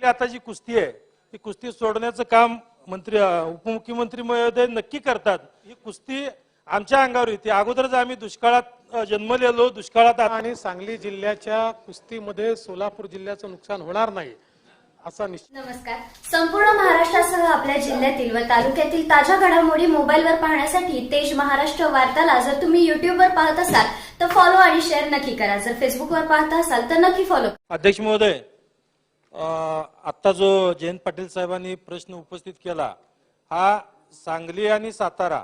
आता जी कुस्ती आहे ती कुस्ती सोडण्याचं काम उपमुख्यमंत्री महोदय नक्की करतात। ही कुस्ती आमच्या अंगावर येते। अगोदरच आम्ही दुष्काळात जन्मलेलो, दुष्काळात आणि सांगली जिल्ह्याच्या कुस्तीमध्ये सोलापूर जिल्ह्याचं नुकसान होणार नाही असा निश्चित। नमस्कार। संपूर्ण महाराष्ट्रासह आपल्या जिल्ह्यातील व तालुक्यातील ताज्या घडामोडी मोबाईलवर पाहण्यासाठी तेज महाराष्ट्र वार्ताला जर तुम्ही युट्यूबवर पाहत असाल तर फॉलो आणि शेअर नक्की करा। जर फेसबुकवर पाहत असाल तर नक्की फॉलो। अध्यक्ष महोदय, आता जो जयंत पाटील साहेबांनी प्रश्न उपस्थित केला हा सांगली आणि सातारा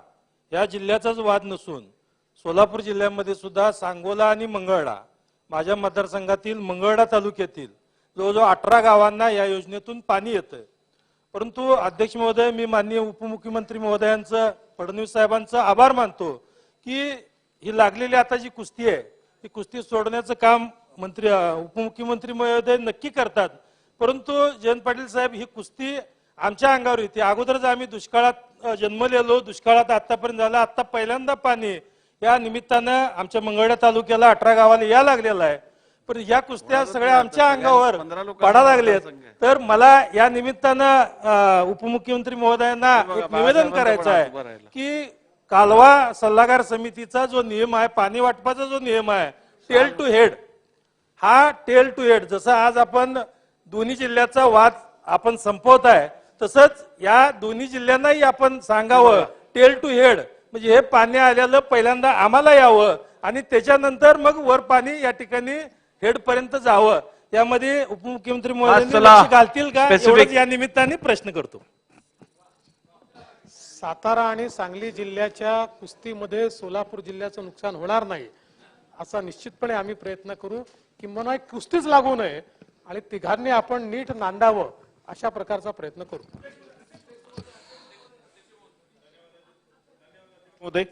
या जिल्ह्याचाच वाद नसून सोलापूर जिल्ह्यामध्ये सुद्धा सांगोला आणि मंगळवेढा, माझ्या मतदारसंघातील मंगळवेढा तालुक्यातील जवळजवळ 18 गावांना या योजनेतून पाणी येतं। परंतु अध्यक्ष महोदय, मी माननीय उपमुख्यमंत्री महोदयांचं, फडणवीस साहेबांचं आभार मानतो की ही लागलेली आता जी कुस्ती आहे ती कुस्ती सोडण्याचं काम उपमुख्यमंत्री महोदय नक्की करतात। परंतु जयंत पाटील साहेब, ही कुस्ती आमच्या अंगावर येते। अगोदरच आम्ही दुष्काळात जन्मलेलो, दुष्काळात आतापर्यंत झाला, आता पहिल्यांदा पाणी या निमित्तानं आमच्या मंगळवेढा तालुक्याला 18 गावाला या लागलेला आहे। पण या कुस्त्या सगळ्या आमच्या अंगावर पडा लागलेत। तर मला या निमित्तानं उपमुख्यमंत्री महोदयांना एक निवेदन करायचं आहे की कालवा सल्लागार समितीचा जो नियम आहे, पाणी वाटपाचा जो नियम आहे, टेल टू हेड, हा टेल टू हेड, जसं आज आपण दोन्ही जिल्ह्याचा वाद आपण संपवत आहे तसंच या दोन्ही जिल्ह्यांनाही आपण सांगावं टेल टू हेड, म्हणजे हे पाणी आलेलं पहिल्यांदा आम्हाला यावं आणि त्याच्यानंतर मग वर पाणी या ठिकाणी हेड पर्यंत जावं। यामध्ये उपमुख्यमंत्री महोदय लक्ष घालतील का, एवढंच या निमित्ताने प्रश्न करतो। सातारा आणि सांगली जिल्ह्याच्या कुस्तीमध्ये सोलापूर जिल्ह्याचं नुकसान होणार नाही असा निश्चितपणे आम्ही प्रयत्न करू। किंबहुना एक कुस्तीच लागू नये आणि तिघांनी आपण नीट नांदावं अशा प्रकारचा प्रयत्न करू। महोदय।